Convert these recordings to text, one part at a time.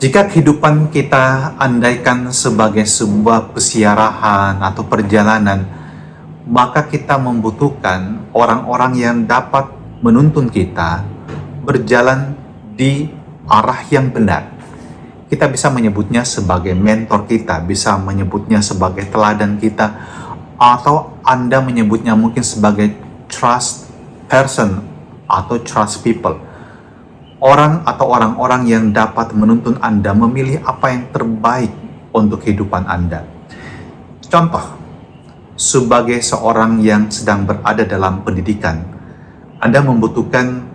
Jika kehidupan kita andaikan sebagai sebuah pesiarahan atau perjalanan, maka kita membutuhkan orang-orang yang dapat menuntun kita berjalan di arah yang benar. Kita bisa menyebutnya sebagai mentor kita, bisa menyebutnya sebagai teladan kita, atau Anda menyebutnya mungkin sebagai trust person atau trust people. Orang atau orang-orang yang dapat menuntun Anda memilih apa yang terbaik untuk kehidupan Anda. Contoh, sebagai seorang yang sedang berada dalam pendidikan, Anda membutuhkan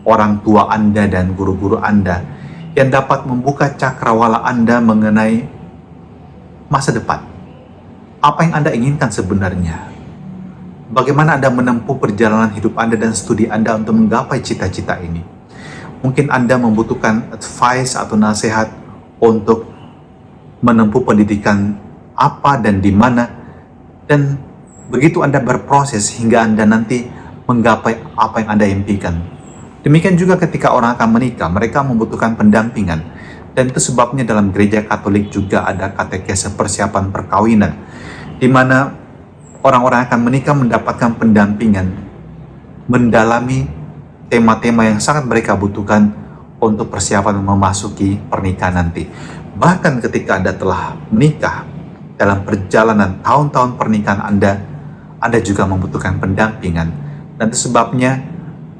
orang tua Anda dan guru-guru Anda yang dapat membuka cakrawala Anda mengenai masa depan. Apa yang Anda inginkan sebenarnya? Bagaimana Anda menempuh perjalanan hidup Anda dan studi Anda untuk menggapai cita-cita ini? Mungkin Anda membutuhkan advice atau nasihat untuk menempuh pendidikan apa dan di mana, dan begitu Anda berproses hingga Anda nanti menggapai apa yang Anda impikan. Demikian juga ketika orang akan menikah, mereka membutuhkan pendampingan, dan itu sebabnya dalam gereja Katolik juga ada katekese persiapan perkawinan, di mana orang-orang akan menikah mendapatkan pendampingan, mendalami tema-tema yang sangat mereka butuhkan untuk persiapan memasuki pernikahan nanti. Bahkan ketika Anda telah menikah, dalam perjalanan tahun-tahun pernikahan Anda juga membutuhkan pendampingan. Dan itu sebabnya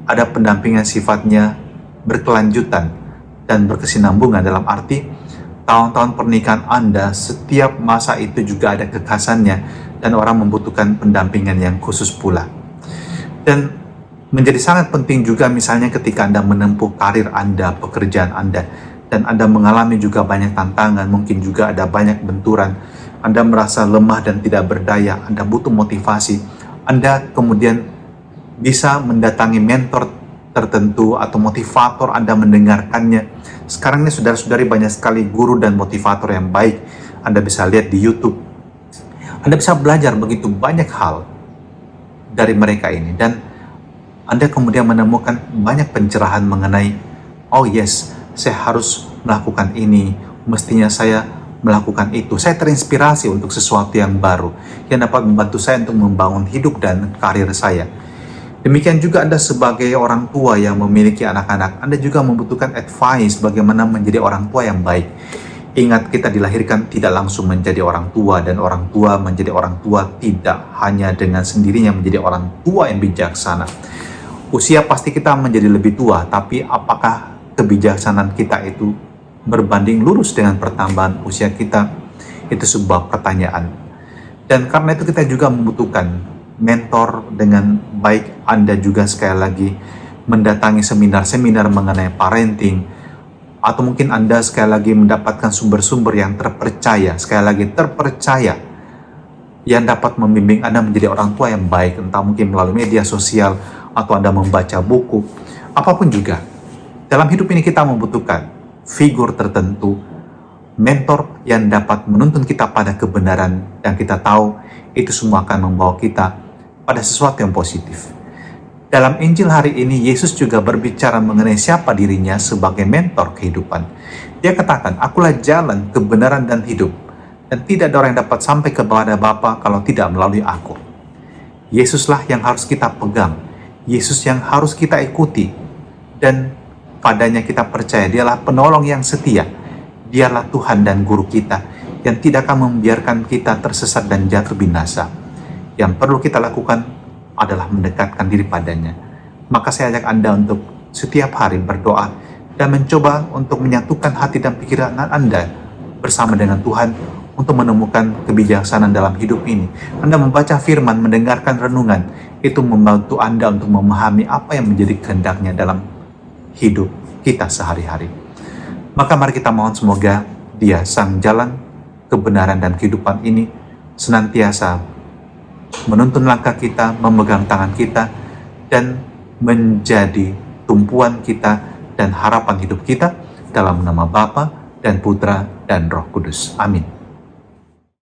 ada pendampingan sifatnya berkelanjutan dan berkesinambungan, dalam arti tahun-tahun pernikahan Anda, setiap masa itu juga ada kekhasannya dan orang membutuhkan pendampingan yang khusus pula. Dan menjadi sangat penting juga misalnya ketika Anda menempuh karir Anda, pekerjaan Anda, dan Anda mengalami juga banyak tantangan, mungkin juga ada banyak benturan, Anda merasa lemah dan tidak berdaya, Anda butuh motivasi, Anda kemudian bisa mendatangi mentor tertentu atau motivator, Anda mendengarkannya. Sekarang ini saudara-saudari banyak sekali guru dan motivator yang baik, Anda bisa lihat di YouTube. Anda bisa belajar begitu banyak hal dari mereka ini, dan Anda kemudian menemukan banyak pencerahan mengenai, oh yes, saya harus melakukan ini, mestinya saya melakukan itu. Saya terinspirasi untuk sesuatu yang baru, yang dapat membantu saya untuk membangun hidup dan karir saya. Demikian juga Anda sebagai orang tua yang memiliki anak-anak, Anda juga membutuhkan advice bagaimana menjadi orang tua yang baik. Ingat, kita dilahirkan tidak langsung menjadi orang tua, dan orang tua menjadi orang tua tidak hanya dengan sendirinya menjadi orang tua yang bijaksana. Usia pasti kita menjadi lebih tua, tapi apakah kebijaksanaan kita itu berbanding lurus dengan pertambahan usia kita? Itu sebuah pertanyaan. Dan karena itu kita juga membutuhkan mentor dengan baik. Anda juga sekali lagi mendatangi seminar-seminar mengenai parenting, atau mungkin Anda sekali lagi mendapatkan sumber-sumber yang terpercaya, sekali lagi terpercaya, yang dapat membimbing Anda menjadi orang tua yang baik, entah mungkin melalui media sosial, atau Anda membaca buku, apapun juga. Dalam hidup ini kita membutuhkan figur tertentu, mentor yang dapat menuntun kita pada kebenaran, dan kita tahu itu semua akan membawa kita pada sesuatu yang positif. Dalam Injil hari ini, Yesus juga berbicara mengenai siapa dirinya sebagai mentor kehidupan. Dia katakan, akulah jalan, kebenaran, dan hidup, dan tidak ada orang yang dapat sampai kepada Bapa kalau tidak melalui aku. Yesuslah yang harus kita pegang, Yesus yang harus kita ikuti, dan padanya kita percaya. Dialah penolong yang setia, dialah Tuhan dan guru kita yang tidak akan membiarkan kita tersesat dan jatuh binasa. Yang perlu kita lakukan adalah mendekatkan diri padanya. Maka saya ajak Anda untuk setiap hari berdoa dan mencoba untuk menyatukan hati dan pikiran Anda bersama dengan Tuhan untuk menemukan kebijaksanaan dalam hidup ini. Anda membaca firman, mendengarkan renungan, itu membantu Anda untuk memahami apa yang menjadi kehendaknya dalam hidup kita sehari-hari. Maka mari kita mohon semoga Dia, sang jalan, kebenaran, dan kehidupan ini senantiasa menuntun langkah kita, memegang tangan kita, dan menjadi tumpuan kita dan harapan hidup kita, dalam nama Bapa dan Putra dan Roh Kudus. Amin.